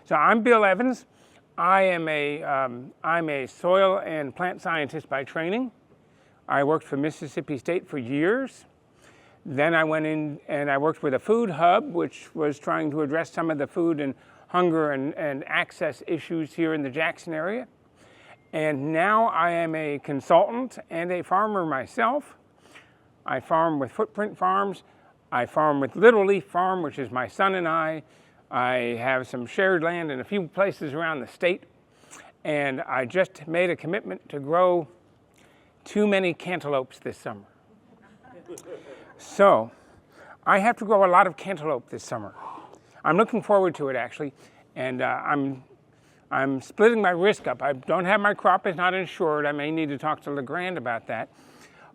So I'm Bill Evans. I'm a soil and plant scientist by training. I worked for Mississippi State for years. Then I went in and I worked with a food hub, which was trying to address some of the food and hunger and access issues here in the Jackson area. And now I am a consultant and a farmer myself. I farm with Footprint Farms. I farm with Little Leaf Farm, which is my son and I. I have some shared land in a few places around the state. And I just made a commitment to grow too many cantaloupes this summer. So I have to grow a lot of cantaloupe this summer. I'm looking forward to it, actually. And I'm splitting my risk up. I don't have my crop, it's not insured. I may need to talk to LeGrand about that.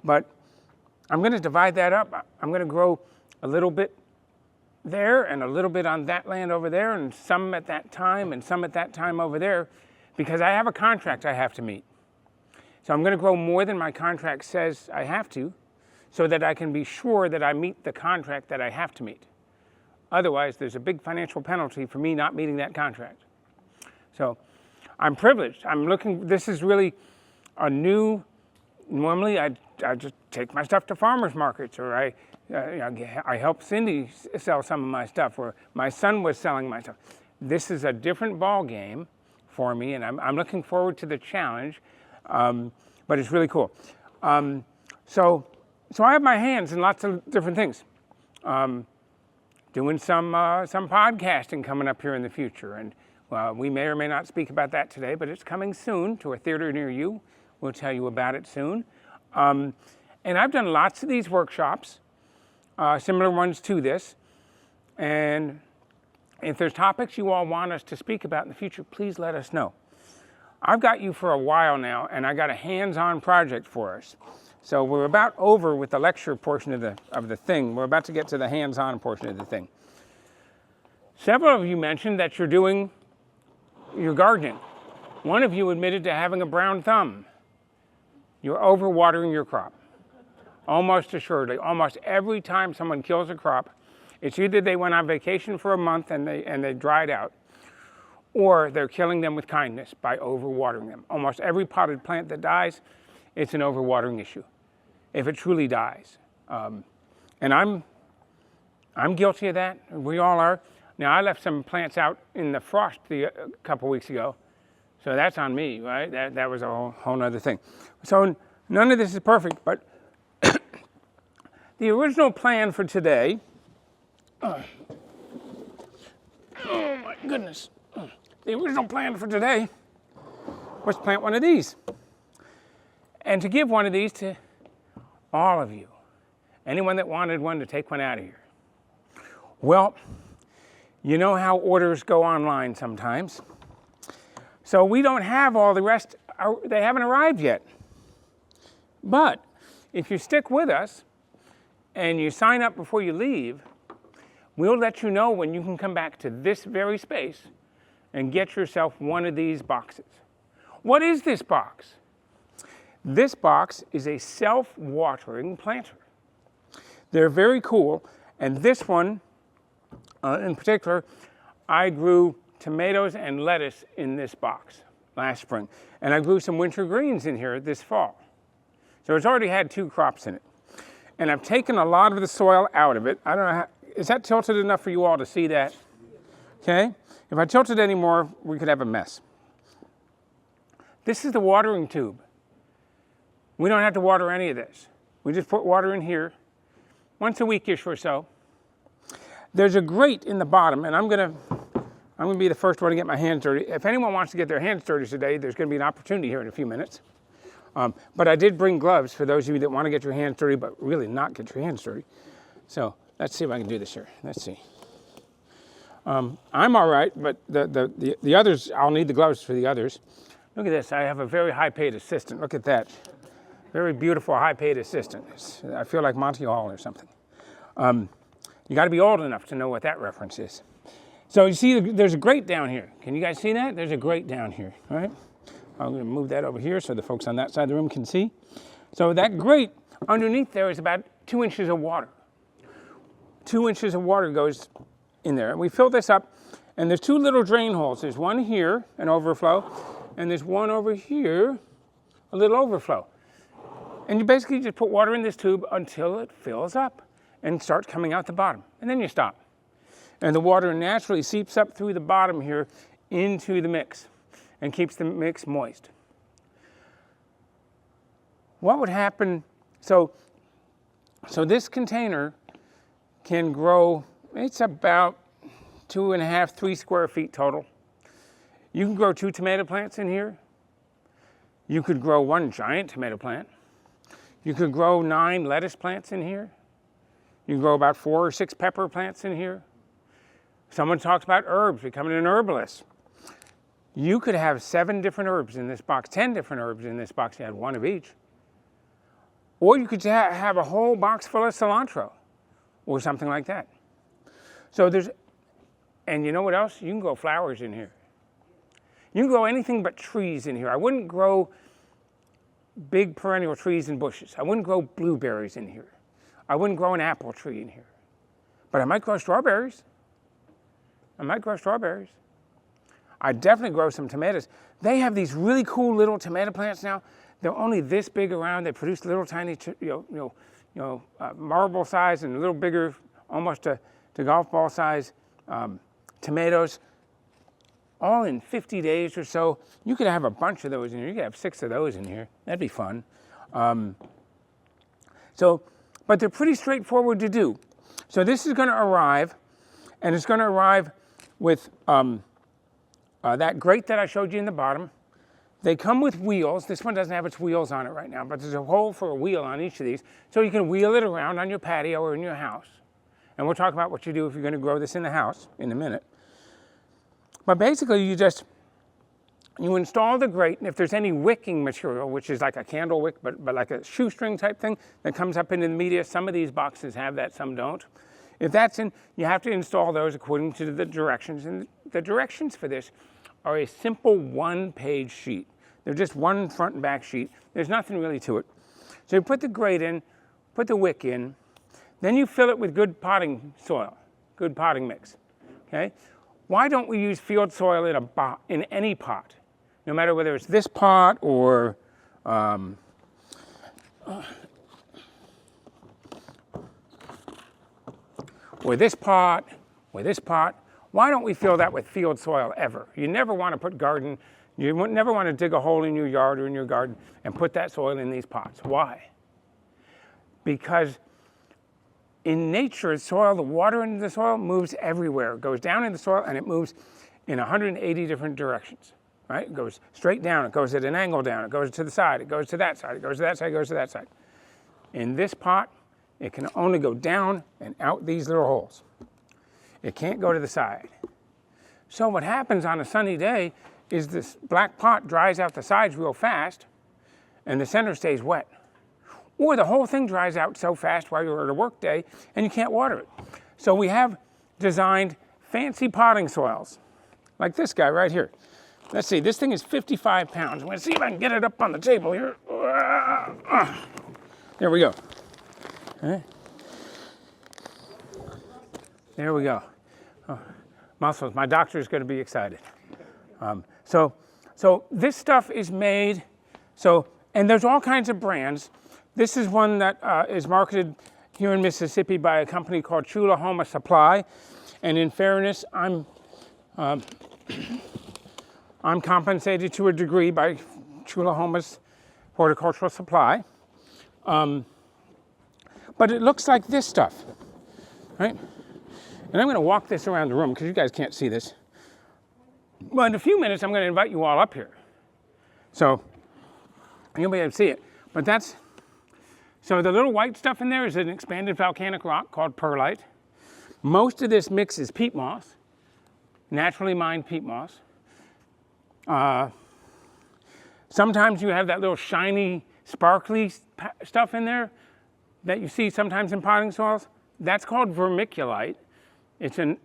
But I'm going to divide that up. I'm going to grow a little bit there and a little bit on that land over there and some at that time and some at that time over there because I have a contract I have to meet. So I'm going to grow more than my contract says I have to so that I can be sure that I meet the contract that I have to meet. Otherwise, there's a big financial penalty for me not meeting that contract. So I'm privileged. This is really a new, normally I just take my stuff to farmers markets or I help Cindy sell some of my stuff or my son was selling my stuff. This is a different ball game for me and I'm looking forward to the challenge, but it's really cool. So I have my hands in lots of different things. Doing some podcasting coming up here in the future. And we may or may not speak about that today, but it's coming soon to a theater near you. We'll tell you about it soon. And I've done lots of these workshops, similar ones to this. And if there's topics you all want us to speak about in the future, please let us know. I've got you for a while now, and I got a hands-on project for us. So we're about over with the lecture portion of the thing. We're about to get to the hands-on portion of the thing. Several of you mentioned that you're doing your gardening. One of you admitted to having a brown thumb. You're overwatering your crop. Almost assuredly. Almost every time someone kills a crop, it's either they went on vacation for a month and they dried out, or they're killing them with kindness by overwatering them. Almost every potted plant that dies, it's an overwatering issue, if it truly dies. And I'm guilty of that. We all are. Now, I left some plants out in the frost a couple weeks ago, so that's on me, right? That was a whole other thing. So none of this is perfect, but the original plan for today, oh my goodness. The original plan for today was to plant one of these. And to give one of these to all of you. Anyone that wanted one to take one out of here. Well, you know how orders go online sometimes. So we don't have all the rest, they haven't arrived yet. But if you stick with us and you sign up before you leave, we'll let you know when you can come back to this very space and get yourself one of these boxes. What is this box? This box is a self-watering planter. They're very cool, and this one, in particular, I grew tomatoes and lettuce in this box last spring, and I grew some winter greens in here this fall. So it's already had 2 crops in it. And I've taken a lot of the soil out of it. I don't know how, is that tilted enough for you all to see that? Okay? If I tilt it anymore, we could have a mess. This is the watering tube. We don't have to water any of this. We just put water in here once a weekish or so. There's a grate in the bottom, and I'm gonna be the first one to get my hands dirty. If anyone wants to get their hands dirty today, there's gonna be an opportunity here in a few minutes. But I did bring gloves for those of you that want to get your hands dirty, but really not get your hands dirty. So let's see if I can do this here. Let's see. I'm all right, but the others, I'll need the gloves for the others. Look at this. I have a very high-paid assistant. Look at that. Very beautiful, high-paid assistant. I feel like Monty Hall or something. You got to be old enough to know what that reference is. So you see, there's a grate down here. Can you guys see that? There's a grate down here, all right? I'm going to move that over here so the folks on that side of the room can see. So that grate, underneath there is about 2 inches of water. 2 inches of water goes in there. And we fill this up, And there's 2 little drain holes. There's one here, an overflow, and there's one over here, a little overflow. And you basically just put water in this tube until it fills up and starts coming out the bottom. And then you stop. And the water naturally seeps up through the bottom here into the mix and keeps the mix moist. What would happen, so this container can grow, it's about 2.5, 3 square feet total. You can grow 2 tomato plants in here. You could grow 1 giant tomato plant. You could grow 9 lettuce plants in here. You can grow about 4 or 6 pepper plants in here. Someone talks about herbs, becoming an herbalist. You could have 7 different herbs in this box, 10 different herbs in this box. You had 1 of each. Or you could have a whole box full of cilantro or something like that. So and you know what else? You can grow flowers in here. You can grow anything but trees in here. I wouldn't grow big perennial trees and bushes. I wouldn't grow blueberries in here. I wouldn't grow an apple tree in here. But I might grow strawberries. I'd definitely grow some tomatoes. They have these really cool little tomato plants now. They're only this big around. They produce little tiny, marble size and a little bigger, almost to golf ball size tomatoes. All in 50 days or so. You could have a bunch of those in here. You could have 6 of those in here. That'd be fun. But they're pretty straightforward to do. So this is going to arrive, and it's going to arrive with that grate that I showed you in the bottom. They come with wheels. This one doesn't have its wheels on it right now, but there's a hole for a wheel on each of these, so you can wheel it around on your patio or in your house. And we'll talk about what you do if you're going to grow this in the house in a minute. But basically, you install the grate, and if there's any wicking material, which is like a candle wick, but like a shoestring type thing that comes up into the media, some of these boxes have that, some don't. If that's in, you have to install those according to the directions. And the directions for this are a simple 1-page sheet. They're just 1 front and back sheet. There's nothing really to it. So you put the grate in, put the wick in, then you fill it with good potting soil, good potting mix. Okay? Why don't we use field soil in any pot? No matter whether it's this pot or this pot, or this pot. Why don't we fill that with field soil ever? You never want to you never want to dig a hole in your yard or in your garden and put that soil in these pots. Why? Because in nature, soil, the water in the soil moves everywhere. It goes down in the soil and it moves in 180 different directions. Right? It goes straight down, it goes at an angle down, it goes to the side, it goes to that side, it goes to that side, it goes to that side. In this pot, it can only go down and out these little holes. It can't go to the side. So what happens on a sunny day is this black pot dries out the sides real fast and the center stays wet. Or the whole thing dries out so fast while you're at a work day and you can't water it. So we have designed fancy potting soils, like this guy right here. Let's see, this thing is 55 pounds. I'm going to see if I can get it up on the table here. There we go. Okay. There we go. Oh, muscles. My doctor is going to be excited. So this stuff is made. And there's all kinds of brands. This is one that is marketed here in Mississippi by a company called Chulahoma Supply. And in fairness, I'm compensated to a degree by Chulahoma's Horticultural Supply. But it looks like this stuff, right? And I'm going to walk this around the room because you guys can't see this. Well, in a few minutes, I'm going to invite you all up here. So you'll be able to see it. But so the little white stuff in there is an expanded volcanic rock called perlite. Most of this mix is peat moss, naturally mined peat moss. Sometimes you have that little shiny, sparkly stuff in there that you see sometimes in potting soils. That's called vermiculite. It's an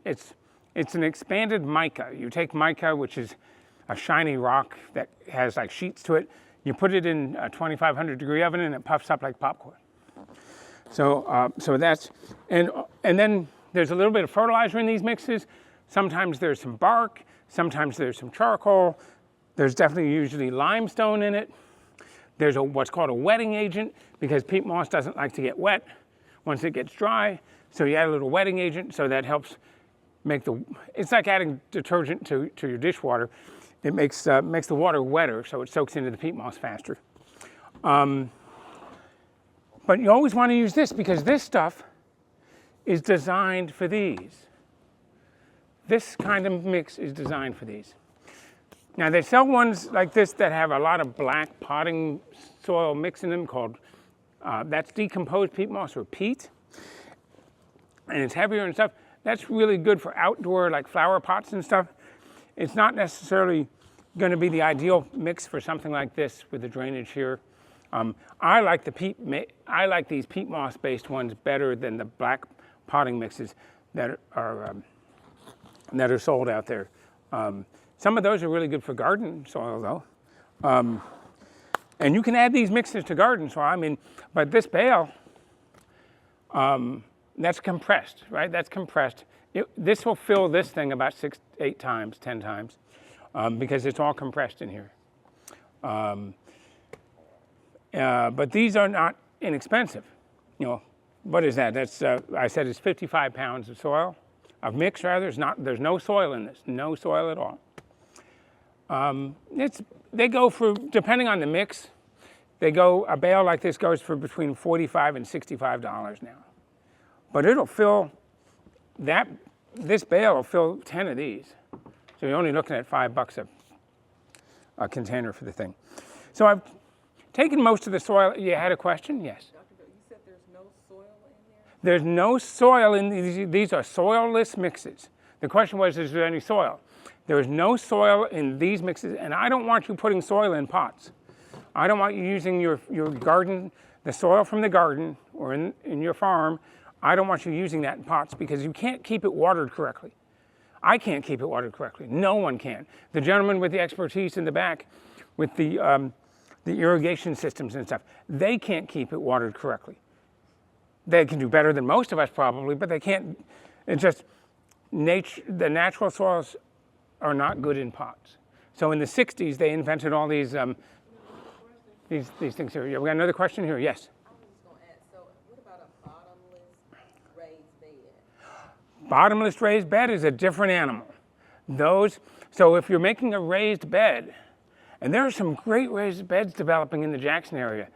expanded mica. You take mica, which is a shiny rock that has like sheets to it. You put it in a 2,500 degree oven and it puffs up like popcorn. So that's, and then there's a little bit of fertilizer in these mixes. Sometimes there's some bark, sometimes there's some charcoal. There's definitely usually limestone in it. There's what's called a wetting agent, because peat moss doesn't like to get wet once it gets dry. So you add a little wetting agent, so that helps make it's like adding detergent to your dishwater. It makes the water wetter, so it soaks into the peat moss faster. But you always want to use this, because this stuff is designed for these. This kind of mix is designed for these. Now they sell ones like this that have a lot of black potting soil mix in them called, that's decomposed peat moss or peat. And it's heavier and stuff. That's really good for outdoor like flower pots and stuff. It's not necessarily going to be the ideal mix for something like this with the drainage here. I like these peat moss based ones better than the black potting mixes that are sold out there. Some of those are really good for garden soil though. And you can add these mixes to garden soil. I mean, but this bale, that's compressed, right? That's compressed. This will fill this thing about 6, 8 times, 10 times, because it's all compressed in here. But these are not inexpensive. You know, what is that? That's I said it's 55 pounds of soil, of mix rather. There's no soil in this, no soil at all. They go for, depending on the mix, a bale like this goes for between $45 and $65 now. But it'll fill, this bale will fill 10 of these. So you're only looking at $5 a container for the thing. So I've taken most of the soil. You had a question? Yes. Dr. Bill, you said there's no soil in there? There's no soil in these. These are soilless mixes. The question was, is there any soil? There is no soil in these mixes, and I don't want you putting soil in pots. I don't want you using your garden, the soil from the garden or in your farm. I don't want you using that in pots, because you can't keep it watered correctly. I can't keep it watered correctly. No one can. The gentleman with the expertise in the back with the irrigation systems and stuff, they can't keep it watered correctly. They can do better than most of us probably, but they can't. It's just the natural soils are not good in pots. So in the 60s, they invented all these things here. Yeah, we got another question here. Yes. I was just going to ask, so what about a bottomless raised bed? Bottomless raised bed is a different animal. So if you're making a raised bed, and there are some great raised beds developing in the Jackson area.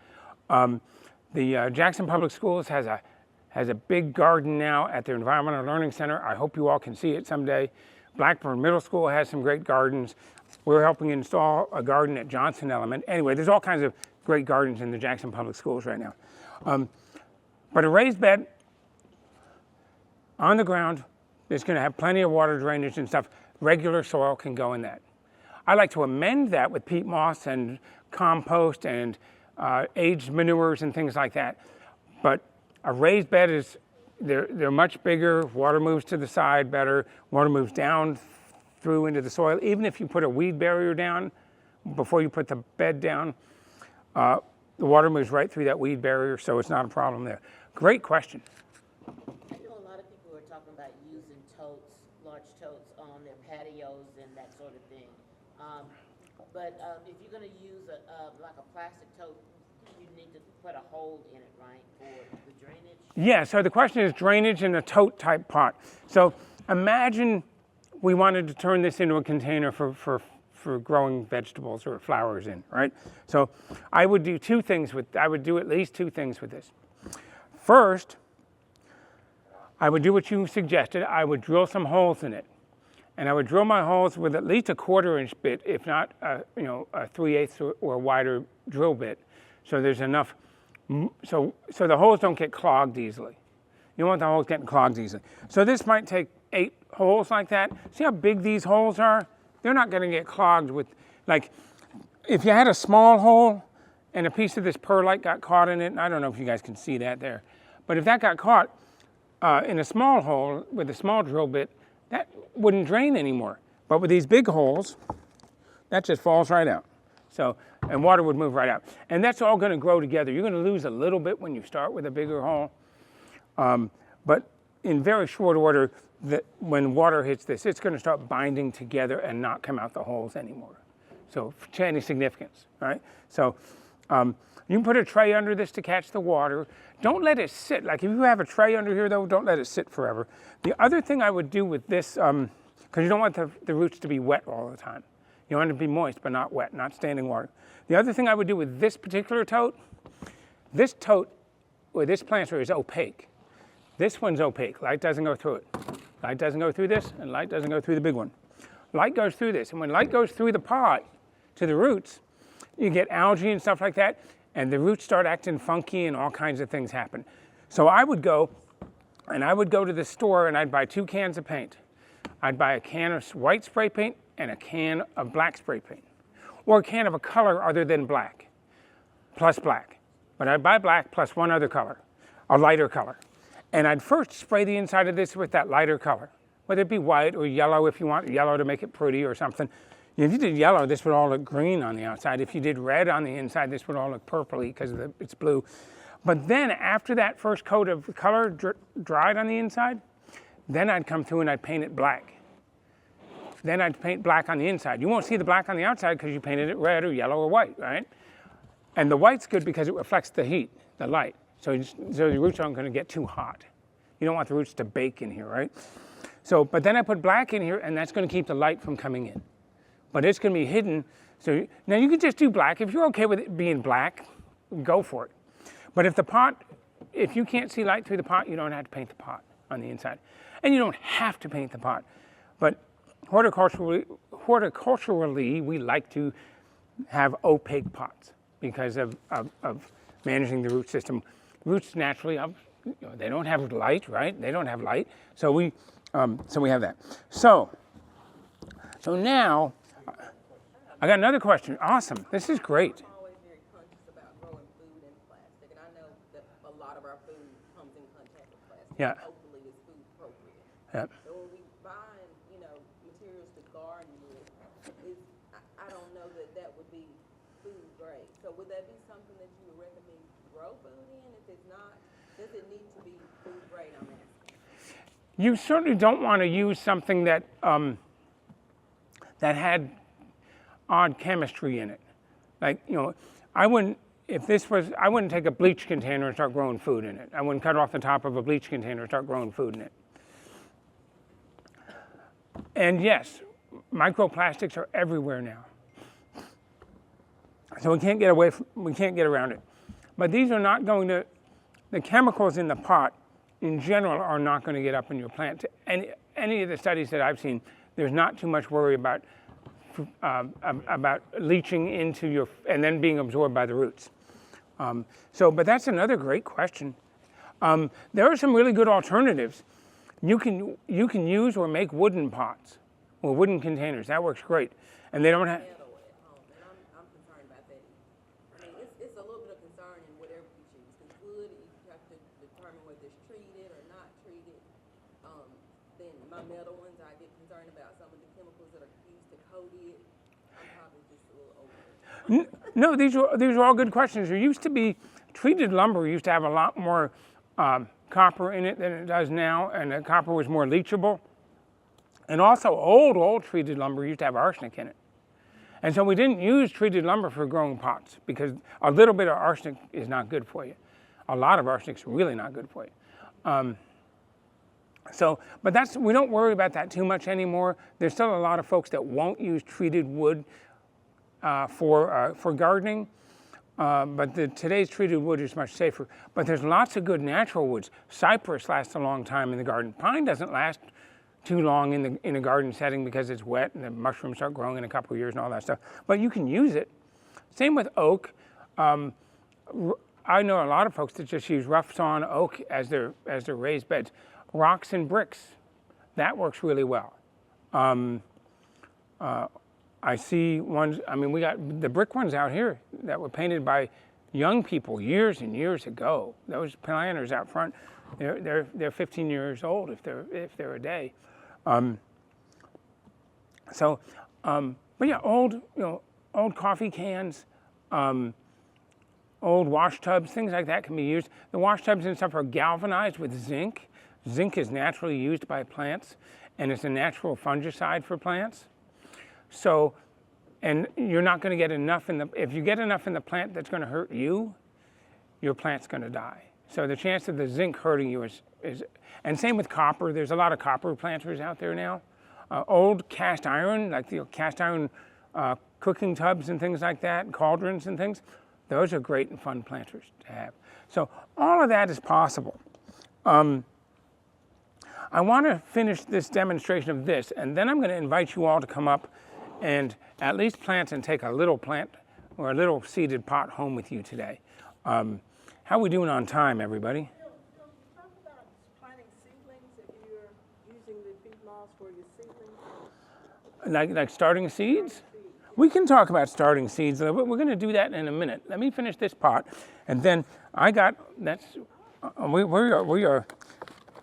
The Jackson Public Schools has a big garden now at their Environmental Learning Center. I hope you all can see it someday. Blackburn Middle School has some great gardens. We're helping install a garden at Johnson Element. Anyway, there's all kinds of great gardens in the Jackson Public Schools right now. But a raised bed on the ground is going to have plenty of water drainage and stuff. Regular soil can go in that. I like to amend that with peat moss and compost and aged manures and things like that. But a raised bed they're much bigger. Water moves to the side better. Water moves down through into the soil. Even if you put a weed barrier down before you put the bed down, the water moves right through that weed barrier, so it's not a problem there. Great question. I know a lot of people are talking about using totes, large totes on their patios and that sort of thing. But if you're going to use like a plastic tote, you need to put a hole in it, right, for the drainage? Yeah, so the question is drainage in a tote type pot. So imagine we wanted to turn this into a container for growing vegetables or flowers in, right? So I would do at least two things with this. First, I would do what you suggested. I would drill some holes in it. And I would drill my holes with at least a 1/4-inch bit, if not a 3/8 or wider drill bit. So there's enough, so the holes don't get clogged easily. You don't want the holes getting clogged easily. So this might take 8 holes like that. See how big these holes are? They're not going to get clogged with, like, if you had a small hole and a piece of this perlite got caught in it, and I don't know if you guys can see that there, but if that got caught in a small hole with a small drill bit, that wouldn't drain anymore. But with these big holes, that just falls right out. So, and water would move right out. And that's all going to grow together. You're going to lose a little bit when you start with a bigger hole. But in very short order, when water hits this, it's going to start binding together and not come out the holes anymore. So to any significance, right? So you can put a tray under this to catch the water. Don't let it sit. Like if you have a tray under here though, don't let it sit forever. The other thing I would do with this, because you don't want the roots to be wet all the time. You want it to be moist but not wet, not standing water. The other thing I would do with this particular tote, or this planter is opaque. This one's opaque, light doesn't go through it. Light doesn't go through this, and light doesn't go through the big one. Light goes through this, and when light goes through the pot to the roots, you get algae and stuff like that, and the roots start acting funky and all kinds of things happen. So I would go to the store and I'd buy 2 cans of paint. I'd buy a can of white spray paint and a can of black spray paint, or a can of a color other than black, plus black. But I'd buy black plus one other color, a lighter color. And I'd first spray the inside of this with that lighter color, whether it be white or yellow if you want yellow to make it pretty or something. If you did yellow, this would all look green on the outside. If you did red on the inside, this would all look purpley because it's blue. But then after that first coat of color dried on the inside, then I'd come through and I'd paint it black. Then I'd paint black on the inside. You won't see the black on the outside because you painted it red or yellow or white, right? And the white's good because it reflects the heat, the light. So the roots aren't going to get too hot. You don't want the roots to bake in here, right? So, but then I put black in here, and that's going to keep the light from coming in. But it's going to be hidden. So now you can just do black. If you're okay with it being black, go for it. But if you can't see light through the pot, you don't have to paint the pot on the inside. And you don't have to paint the pot. But horticulturally, we like to have opaque pots because of managing the root system. Roots naturally, they don't have light, right? They don't have light. So we have that. So now, I got another question. Awesome. This is great. I'm always very conscious about growing food in plastic, and I know that a lot of our food comes in contact with plastic. Yeah. Hopefully it's food appropriate. Yeah. So when we buy, materials to garden with, I don't know that would be food grade. So would that be something that you would recommend grow food in? If it's not, does it need to be food grade? I'm asking. You certainly don't want to use something that had odd chemistry in it. Like, I wouldn't take a bleach container and start growing food in it. I wouldn't cut off the top of a bleach container and start growing food in it. And yes, microplastics are everywhere now. So we can't get around it. But these are not going to, the chemicals in the pot in general are not going to get up in your plant. Any of the studies that I've seen, there's not too much worry about leaching into your, and then being absorbed by the roots. But that's another great question. There are some really good alternatives. You can use or make wooden pots or wooden containers. That works great. And they don't have. Metal at home, and I'm concerned about that. I mean, it's a little bit of concern in whatever you choose. Because wood, you have to determine whether it's treated or not treated. Then my metal ones, I get concerned about some of the chemicals that are used to coat it. I'm probably just a little over it. No, these are all good questions. There used to be, treated lumber used to have a lot more copper in it than it does now, and the copper was more leachable. And also old treated lumber used to have arsenic in it. And so we didn't use treated lumber for growing pots because a little bit of arsenic is not good for you. A lot of arsenic is really not good for you. But we don't worry about that too much anymore. There's still a lot of folks that won't use treated wood for gardening, but today's treated wood is much safer. But there's lots of good natural woods. Cypress lasts a long time in the garden. Pine doesn't last too long in a garden setting because it's wet and the mushrooms start growing in a couple of years and all that stuff. But you can use it. Same with oak. I know a lot of folks that just use rough sawn oak as their raised beds. Rocks and bricks, that works really well. I see ones, we got the brick ones out here that were painted by young people years and years ago. Those planters out front, they're 15 years old if they're a day. But yeah, old coffee cans, old wash tubs, things like that can be used. The wash tubs and stuff are galvanized with zinc, Zinc is naturally used by plants, and it's a natural fungicide for plants. So, and you're not going to get enough if you get enough in the plant that's going to hurt you, your plant's going to die. So the chance of the zinc hurting you is, and same with copper. There's a lot of copper planters out there now. Old cast iron, like the cast iron cooking tubs and things like that, and cauldrons and things, those are great and fun planters to have. So all of that is possible. I want to finish this demonstration of this, and then I'm going to invite you all to come up and at least plant and take a little plant or a little seeded pot home with you today. How are we doing on time, everybody? Bill, talk about planting seedlings if you're using the feed moss for your seedlings. Like starting seeds? We can talk about starting seeds, but we're going to do that in a minute. Let me finish this pot, and then we are,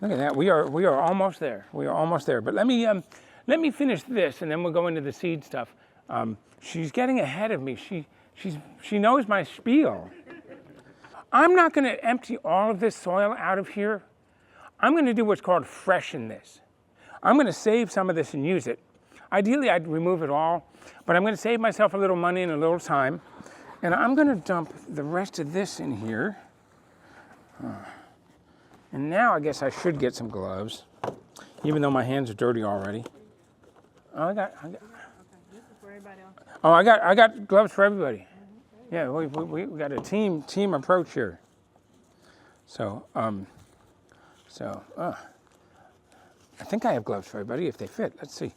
look at that, we are almost there. We are almost there. But let me finish this, and then we'll go into the seed stuff. She's getting ahead of me. She knows my spiel. I'm not going to empty all of this soil out of here. I'm going to do what's called freshen this. I'm going to save some of this and use it. Ideally, I'd remove it all, but I'm going to save myself a little money and a little time. And I'm going to dump the rest of this in here. And now I guess I should get some gloves, even though my hands are dirty already. Oh, Okay, this is for everybody else. Oh, I got gloves for everybody. Yeah, we got a team approach here. So, I think I have gloves for everybody if they fit. Let's see.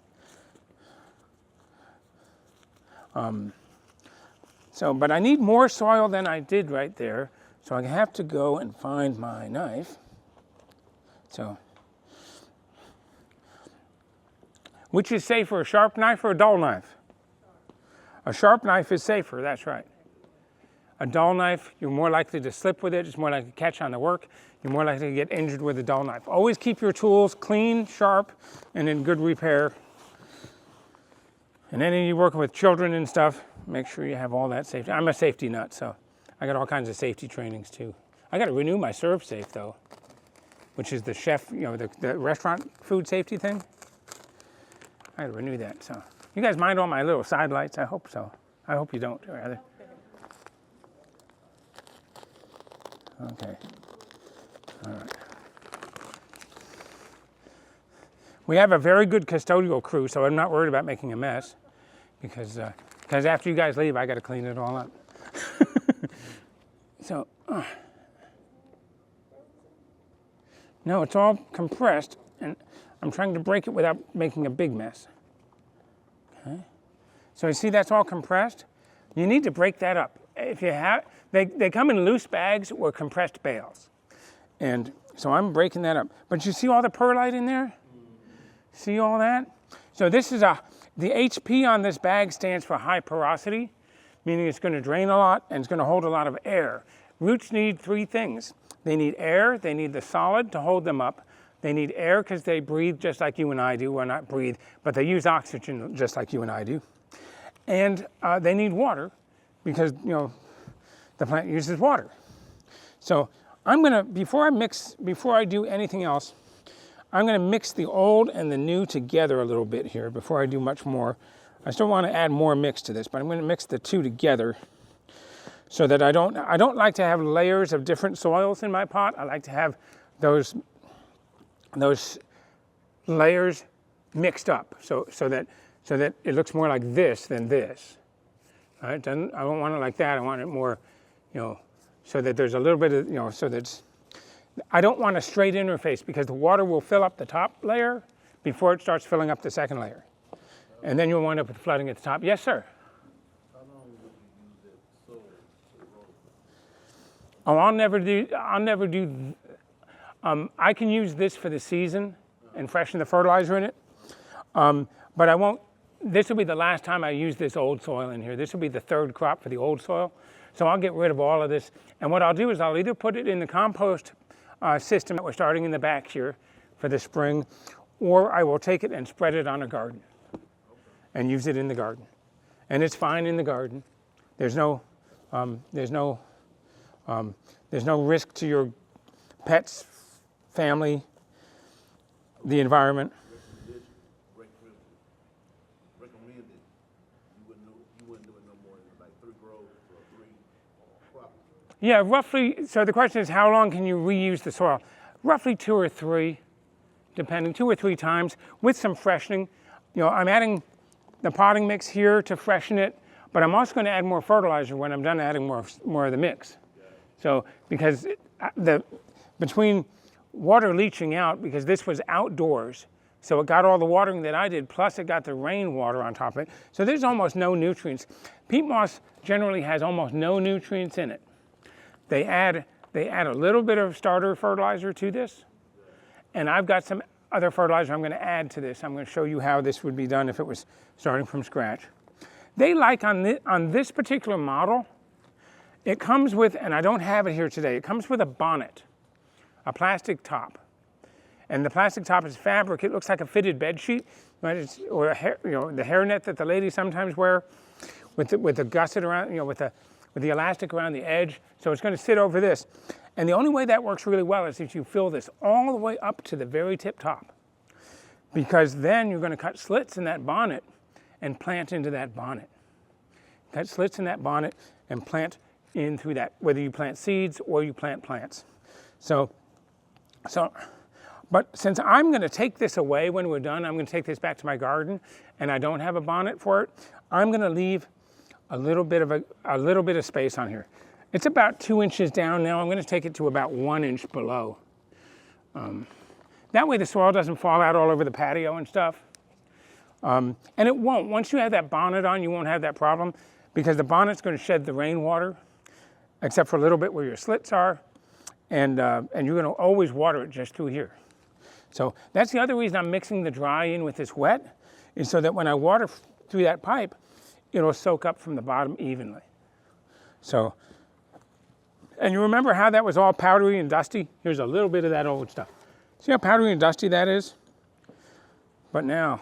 But I need more soil than I did right there. So I have to go and find my knife. So, which is safer, a sharp knife or a dull knife? A sharp knife is safer, that's right. A dull knife, you're more likely to slip with it, it's more likely to catch on the work, you're more likely to get injured with a dull knife. Always keep your tools clean, sharp, and in good repair. And any of you working with children and stuff, make sure you have all that safety. I'm a safety nut, so I got all kinds of safety trainings too. I got to renew my Serve Safe though, which is the chef, the restaurant food safety thing. I got to renew that. So you guys mind all my little side lights? I hope so. I hope you don't, rather. Okay. All right. We have a very good custodial crew, so I'm not worried about making a mess, because after you guys leave, I got to clean it all up. So, no, it's all compressed, and I'm trying to break it without making a big mess. Okay. So you see that's all compressed? You need to break that up. If you have, they come in loose bags or compressed bales. And so I'm breaking that up. But you see all the perlite in there? See all that? So this is the HP on this bag stands for high porosity, meaning it's going to drain a lot and it's going to hold a lot of air. Roots need three things. They need air, they need the solid to hold them up. They need air because they breathe just like you and I do. Well, not breathe, but they use oxygen just like you and I do. And they need water because, the plant uses water. So I'm going to, before I do anything else, I'm going to mix the old and the new together a little bit here before I do much more. I still want to add more mix to this, but I'm going to mix the two together so that I don't like to have layers of different soils in my pot. I like to have those layers mixed up so that it looks more like this than this. Right? I don't want it like that. I want it more, so that there's a little bit of, so that's, I don't want a straight interface because the water will fill up the top layer before it starts filling up the second layer. And then you'll wind up with flooding at the top. Yes, sir? How long would you use that soil to roll? Oh, I'll never do, I can use this for the season and freshen the fertilizer in it. But I won't, this will be the last time I use this old soil in here. This will be the third crop for the old soil. So I'll get rid of all of this. And what I'll do is I'll either put it in the compost system that we're starting in the back here for the spring, or I will take it and spread it on a garden and use it in the garden. And it's fine in the garden. There's no risk to your pet's family. the environment. Recommended, you wouldn't do it no more than like 3 grows or 3 crops. Yeah, roughly. So the question is, how long can you reuse the soil? Roughly 2 or 3, depending, 2 or 3 times with some freshening. You know, I'm adding the potting mix here to freshen it, but I'm also going to add more fertilizer when I'm done adding more of the mix. So because between water leaching out, because this was outdoors, so it got all the watering that I did, plus it got the rainwater on top of it. So there's almost no nutrients. Peat moss generally has almost no nutrients in it. They add a little bit of starter fertilizer to this, and I've got some other fertilizer I'm going to add to this. I'm going to show you how this would be done if it was starting from scratch. They like on this particular model, it comes with, and I don't have it here today, it comes with a bonnet, a plastic top. And the plastic top is fabric. It looks like a fitted bed sheet, right? Or a hair, you know, the hairnet that the ladies sometimes wear with the gusset around, you know, with the elastic around the edge. So it's going to sit over this. And the only way that works really well is if you fill this all the way up to the very tip top, because then you're going to cut slits in that bonnet and plant into that bonnet. Cut slits in that bonnet and plant in through that, whether you plant seeds or you plant plants. But since I'm going to take this away when we're done, I'm going to take this back to my garden, and I don't have a bonnet for it, I'm going to leave a little bit of space on here. It's about 2 inches down now. I'm going to take it to about 1 inch below. That way the soil doesn't fall out all over the patio and stuff. And it won't. Once you have that bonnet on, you won't have that problem, because the bonnet's going to shed the rainwater, except for a little bit where your slits are, and you're going to always water it just through here. So that's the other reason I'm mixing the dry in with this wet, is so that when I water through that pipe, it'll soak up from the bottom evenly. So, and you remember how that was all powdery and dusty? Here's a little bit of that old stuff. See how powdery and dusty that is? But now,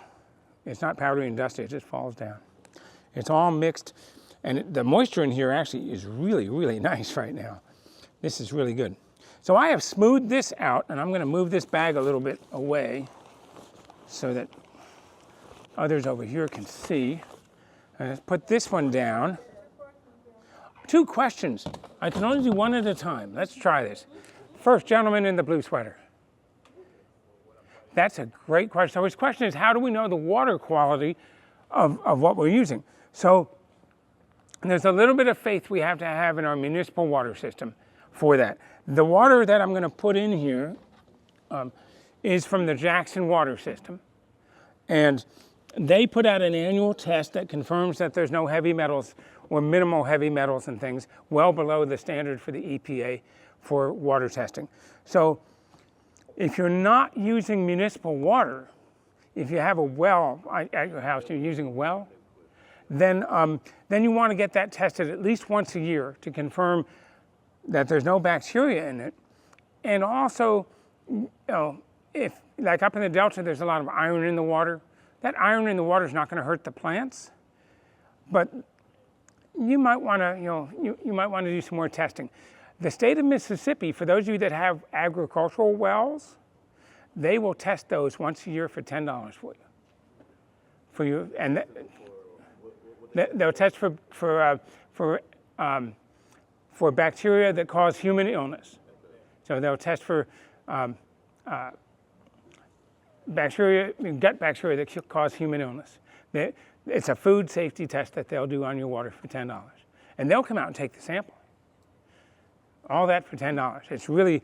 it's not powdery and dusty, it just falls down. It's all mixed, and the moisture in here actually is really, really nice right now. This is really good. So I have smoothed this out, and I'm going to move this bag a little bit away so that others over here can see. And let's put this one down. 2 questions. I can only do one at a time. Let's try this. First, gentleman in the blue sweater. That's a great question. So his question is, how do we know the water quality of what we're using? So there's a little bit of faith we have to have in our municipal water system for that. The water that I'm going to put in here is from the Jackson water system. And they put out an annual test that confirms that there's no heavy metals or minimal heavy metals and things, well below the standard for the EPA for water testing. So if you're not using municipal water, if you have a well at your house, you're using a well, then you want to get that tested at least once a year to confirm that there's no bacteria in it. And also, you know, if, like up in the Delta, there's a lot of iron in the water. That iron in the water is not going to hurt the plants, but you might want to, you might want to do some more testing. The state of Mississippi, for those of you that have agricultural wells, they will test those once a year for $10 for you. For you, and they'll test for bacteria that cause human illness. So they'll test for bacteria, gut bacteria that cause human illness. It's a food safety test that they'll do on your water for $10. And they'll come out and take the sample. All that for $10. It's really,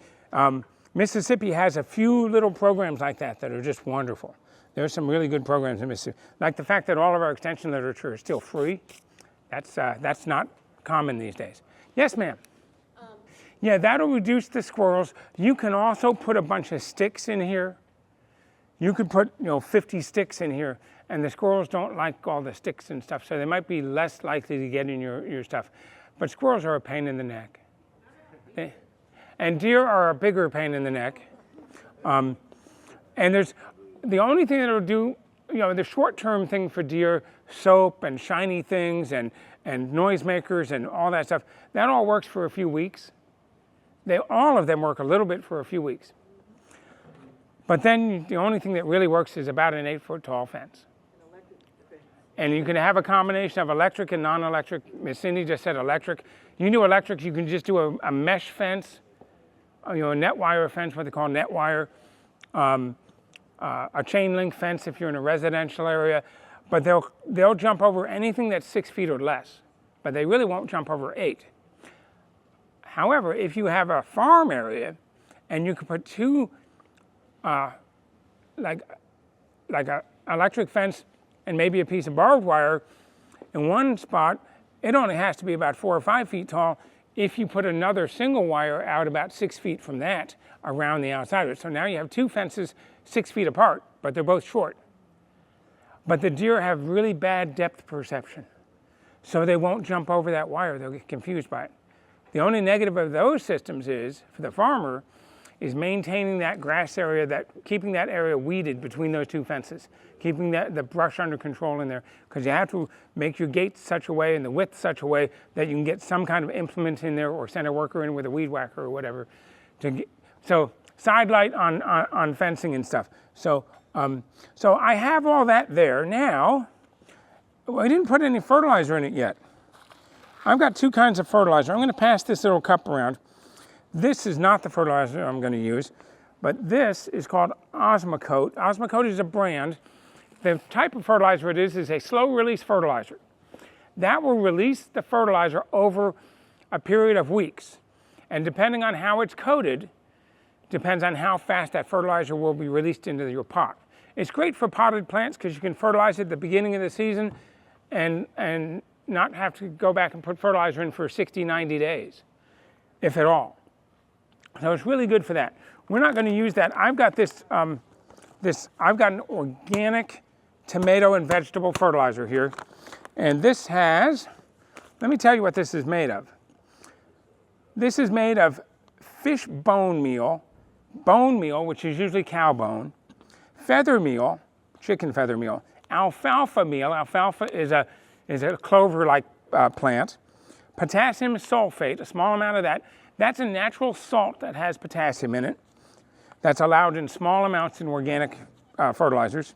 Mississippi has a few little programs like that are just wonderful. There are some really good programs in Mississippi. Like the fact that all of our extension literature is still free. That's not common these days. Yes, ma'am. Yeah, that'll reduce the squirrels. You can also put a bunch of sticks in here. You could put 50 sticks in here, and the squirrels don't like all the sticks and stuff, so they might be less likely to get in your stuff. But squirrels are a pain in the neck. And deer are a bigger pain in the neck. And there's the only thing that'll do, the short-term thing for deer, soap and shiny things and noisemakers and all that stuff, that all works for a few weeks. All of them work a little bit for a few weeks. But then the only thing that really works is about an 8-foot tall fence. And you can have a combination of electric and non-electric. Miss Cindy just said electric. You can do electric, you can just do a mesh fence, a net wire fence, what they call net wire, a chain link fence if you're in a residential area. But they'll jump over anything that's 6 feet or less, but they really won't jump over 8. However, if you have a farm area and you can put two, like a electric fence and maybe a piece of barbed wire in one spot, it only has to be about 4 or 5 feet tall. If you put another single wire out about 6 feet from that around the outside of it. So now you have two fences 6 feet apart, but they're both short. But the deer have really bad depth perception. So they won't jump over that wire, they'll get confused by it. The only negative of those systems is, for the farmer, is maintaining that grass area, keeping that area weeded between those two fences, keeping the brush under control in there, because you have to make your gate such a way and the width such a way that you can get some kind of implement in there or send a worker in with a weed whacker or whatever. So side light on fencing and stuff. So I have all that there. Now, I didn't put any fertilizer in it yet. I've got two kinds of fertilizer. I'm going to pass this little cup around. This is not the fertilizer I'm going to use, but this is called Osmocote. Osmocote is a brand. The type of fertilizer it is a slow-release fertilizer. That will release the fertilizer over a period of weeks. And depending on how it's coated, depends on how fast that fertilizer will be released into your pot. It's great for potted plants because you can fertilize at the beginning of the season and not have to go back and put fertilizer in for 60, 90 days, if at all. So it's really good for that. We're not going to use that. I've got I've got an organic tomato and vegetable fertilizer here. And this has, let me tell you what this is made of. This is made of fish bone meal, which is usually cow bone, feather meal, chicken feather meal, alfalfa meal. Alfalfa is a clover-like plant. Potassium sulfate, a small amount of that. That's a natural salt that has potassium in it. That's allowed in small amounts in organic fertilizers.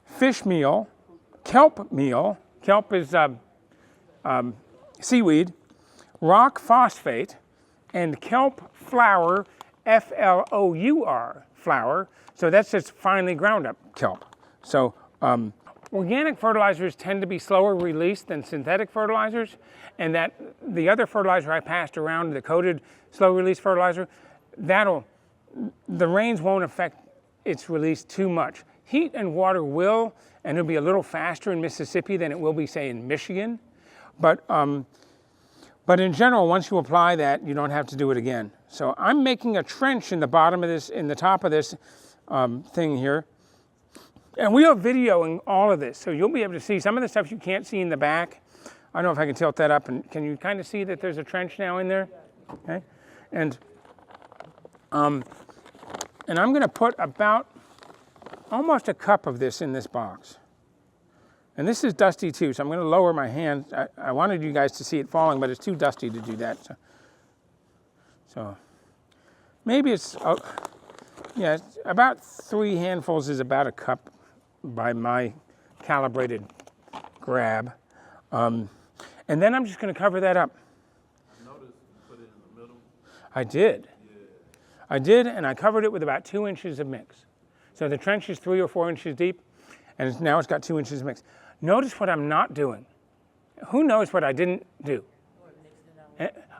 Fish meal, kelp meal. Kelp is seaweed. Rock phosphate, and kelp flour, F-L-O-U-R, flour. So that's just finely ground up kelp. So organic fertilizers tend to be slower released than synthetic fertilizers, and that the other fertilizer I passed around, the coated slow release fertilizer, the rains won't affect its release too much. Heat and water will, and it'll be a little faster in Mississippi than it will be, say, in Michigan. But in general, once you apply that, you don't have to do it again. So I'm making a trench in the bottom of this, in the top of this thing here. And we are videoing all of this, so you'll be able to see some of the stuff you can't see in the back. I don't know if I can tilt that up, and can you kind of see that there's a trench now in there? Okay, and I'm going to put about almost a cup of this in this box. And this is dusty too, so I'm going to lower my hand. I wanted you guys to see it falling, but it's too dusty to do that. So maybe it's, yeah, about 3 handfuls is about a cup by my calibrated grab. And then I'm just going to cover that up. I noticed you put it in the middle. I did. Yeah. I did, and I covered it with about 2 inches of mix. So the trench is 3 or 4 inches deep, and now it's got 2 inches of mix. Notice what I'm not doing. Who knows what I didn't do?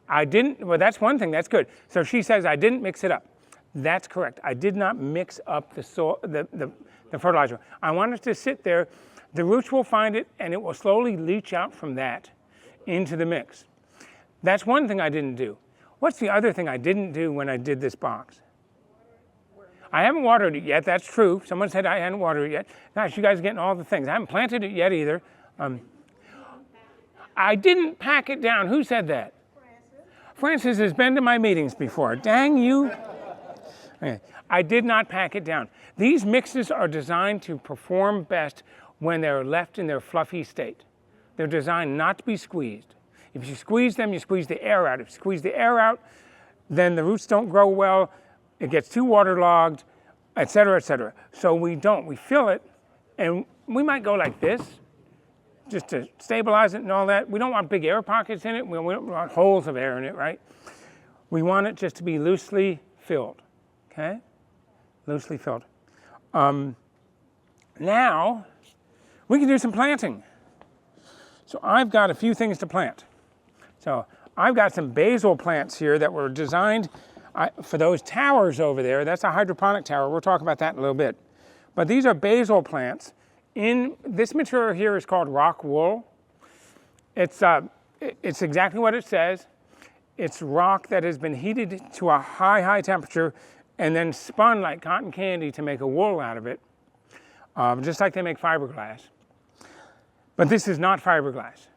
I didn't, well, that's one thing, that's good. So she says I didn't mix it up. That's correct. I did not mix up the fertilizer. I want it to sit there. The roots will find it, and it will slowly leach out from that into the mix. That's one thing I didn't do. What's the other thing I didn't do when I did this box? I haven't watered it yet, that's true. Someone said I hadn't watered it yet. Gosh, you guys are getting all the things. I haven't planted it yet either. I didn't pack it down. Who said that? Francis has been to my meetings before. Dang you. Okay. I did not pack it down. These mixes are designed to perform best when they're left in their fluffy state. They're designed not to be squeezed. If you squeeze them, you squeeze the air out. If you squeeze the air out, then the roots don't grow well. It gets too waterlogged, et cetera, et cetera. So we don't, we fill it, and we might go like this, just to stabilize it and all that. We don't want big air pockets in it. We don't want holes of air in it, right? We want it just to be loosely filled, okay? Loosely filled. Now, we can do some planting. So I've got a few things to plant. So I've got some basil plants here that were designed for those towers over there. That's a hydroponic tower. We'll talk about that in a little bit. But these are basil plants. In this material here is called rock wool. It's exactly what it says. It's rock that has been heated to a high temperature and then spun like cotton candy to make a wool out of it, just like they make fiberglass. But this is not fiberglass.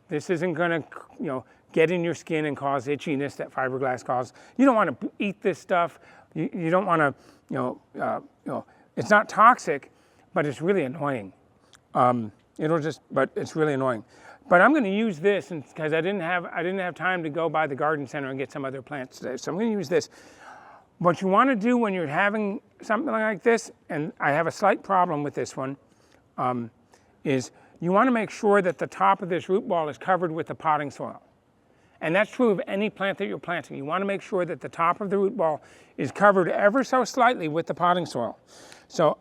This isn't going to, get in your skin and cause itchiness that fiberglass causes. You don't want to eat this stuff. You don't want to, it's not toxic, but it's really annoying. But it's really annoying. But I'm going to use this because I didn't have time to go by the garden center and get some other plants today. So I'm going to use this. What you want to do when you're having something like this, and I have a slight problem with this one, is you want to make sure that the top of this root ball is covered with the potting soil. And that's true of any plant that you're planting. You want to make sure that the top of the root ball is covered ever so slightly with the potting soil. So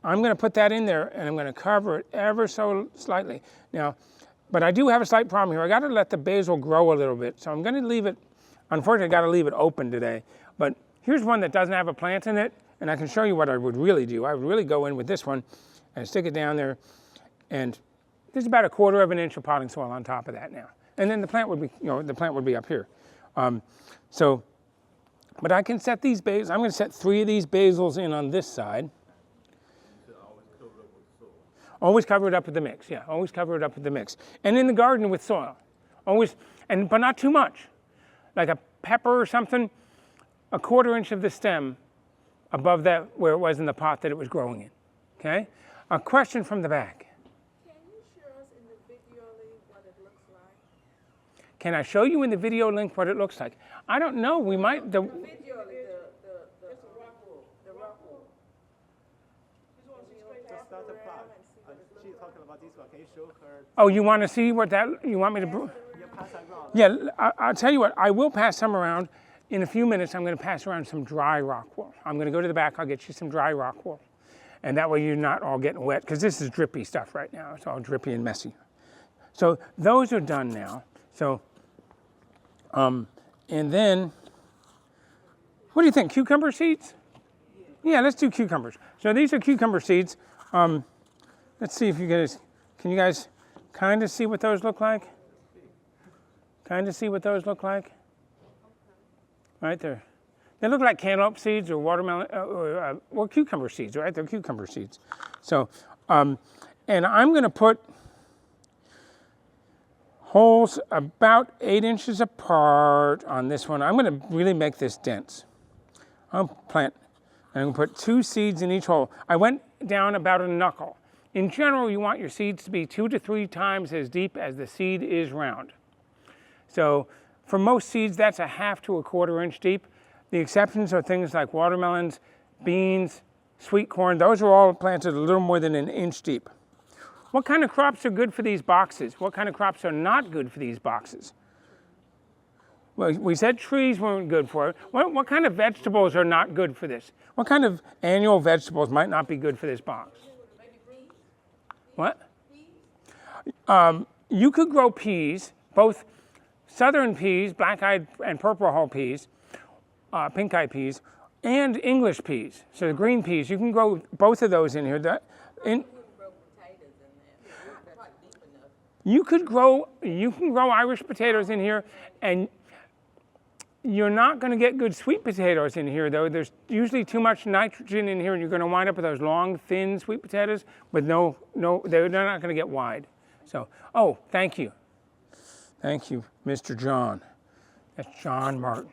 I'm going to put that in there, and I'm going to cover it ever so slightly. Now, but I do have a slight problem here. I got to let the basil grow a little bit. So I'm going to leave it, unfortunately, I got to leave it open today. But here's one that doesn't have a plant in it, and I can show you what I would really do. I would really go in with this one and stick it down there, and there's about 1/4 of an inch of potting soil on top of that now. And then the plant would be, the plant would be up here. But I can set these basils. I'm going to set 3 of these basils in on this side. Always cover it up with the mix. Yeah, always cover it up with the mix. And in the garden with soil, always, but not too much. Like a pepper or something, 1/4 inch of the stem above that where it was in the pot that it was growing in. Okay. A question from the back. Can I show you in the video link what it looks like? I don't know. We might. The video, it's a rock wool. The rock wool. That's not the pot. She's talking about this one. Can you show her? Oh, you want to see what that? You want me to? Yeah, pass around. Yeah, I'll tell you what. I will pass some around. In a few minutes, I'm going to pass around some dry rock wool. I'm going to go to the back. I'll get you some dry rock wool, and that way you're not all getting wet because this is drippy stuff right now. It's all drippy and messy. So those are done now. So. And then, what do you think? Cucumber seeds? Yeah, let's do cucumbers. So these are cucumber seeds. Let's see if you guys, can you guys kind of see what those look like? Kind of see what those look like? Right there. They look like cantaloupe seeds or watermelon, or cucumber seeds, right? They're cucumber seeds. So, and I'm going to put holes about 8 inches apart on this one. I'm going to really make this dense. I'll plant, and I'm going to put 2 seeds in each hole. I went down about a knuckle. In general, you want your seeds to be 2 to 3 times as deep as the seed is round. So for most seeds, that's a 1/2 to 1/4 inch deep. The exceptions are things like watermelons, beans, sweet corn. Those are all planted a little more than 1 inch deep. What kind of crops are good for these boxes? What kind of crops are not good for these boxes? Well, we said trees weren't good for it. What kind of vegetables are not good for this? What kind of annual vegetables might not be good for this box? What? You could grow peas, both southern peas, black-eyed and purple hull peas, pink-eyed peas, and English peas. So the green peas, you can grow both of those in here. You can grow Irish potatoes in here, and you're not going to get good sweet potatoes in here, though. There's usually too much nitrogen in here, and you're going to wind up with those long, thin sweet potatoes with they're not going to get wide. So, oh, thank you. Thank you, Mr. John. That's John Martin.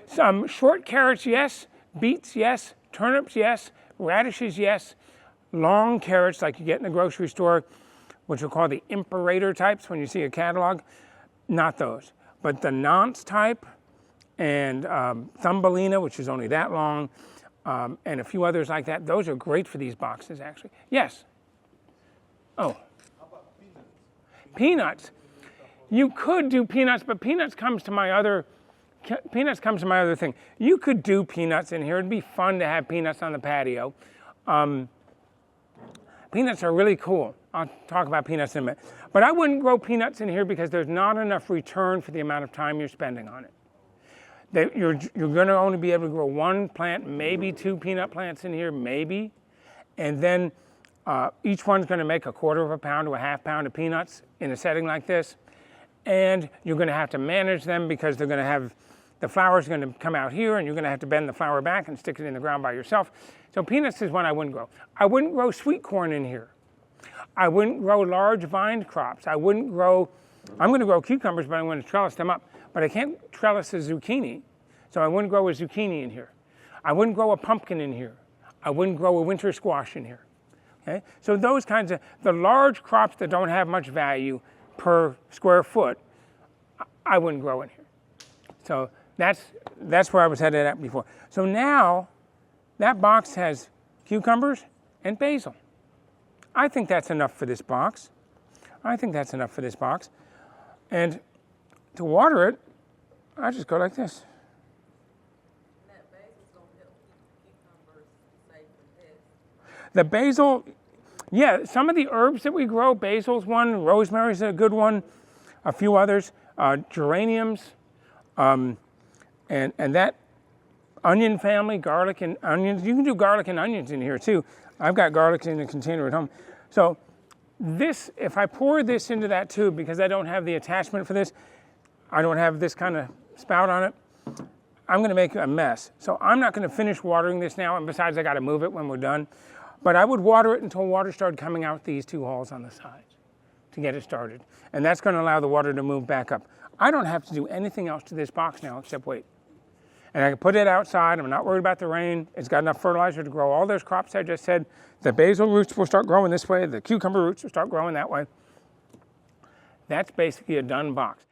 Some short carrots, yes. Beets, yes. Turnips, yes. Radishes, yes. Long carrots like you get in the grocery store, which are called the imperator types when you see a catalog, not those. But the nonce type and Thumbelina, which is only that long, and a few others like that. Those are great for these boxes, actually. Yes? Oh. How about peanuts? Peanuts. You could do peanuts, but peanuts comes to my other thing. You could do peanuts in here. It'd be fun to have peanuts on the patio. Peanuts are really cool. I'll talk about peanuts in a minute. But I wouldn't grow peanuts in here because there's not enough return for the amount of time you're spending on it. You're going to only be able to grow one plant, maybe 2 peanut plants in here, maybe. And then each one's going to make 1/4 pound to 1/2 pound of peanuts in a setting like this. And you're going to have to manage them because they're going to have, the flower's going to come out here and you're going to have to bend the flower back and stick it in the ground by yourself. So peanuts is one I wouldn't grow. I wouldn't grow sweet corn in here. I wouldn't grow large vine crops. I wouldn't grow, I'm going to grow cucumbers, but I'm going to trellis them up. But I can't trellis a zucchini, so I wouldn't grow a zucchini in here. I wouldn't grow a pumpkin in here. I wouldn't grow a winter squash in here. Okay? So those kinds of, the large crops that don't have much value per square foot, I wouldn't grow in here. So that's where I was headed at before. So now, that box has cucumbers and basil. I think that's enough for this box. I think that's enough for this box. And to water it, I just go like this. And that basil's gonna help keep cucumbers safe from pests. The basil, yeah, some of the herbs that we grow, basil's one, rosemary's a good one, a few others, geraniums, and that onion family, garlic and onions. You can do garlic and onions in here too. I've got garlic in a container at home. So this, if I pour this into that tube, because I don't have the attachment for this, I don't have this kind of spout on it, I'm going to make a mess. So I'm not going to finish watering this now, and besides I got to move it when we're done. But I would water it until water started coming out these 2 holes on the sides to get it started. And that's going to allow the water to move back up. I don't have to do anything else to this box now except wait. And I can put it outside. I'm not worried about the rain. It's got enough fertilizer to grow all those crops I just said. The basil roots will start growing this way. The cucumber roots will start growing that way. That's basically a done box.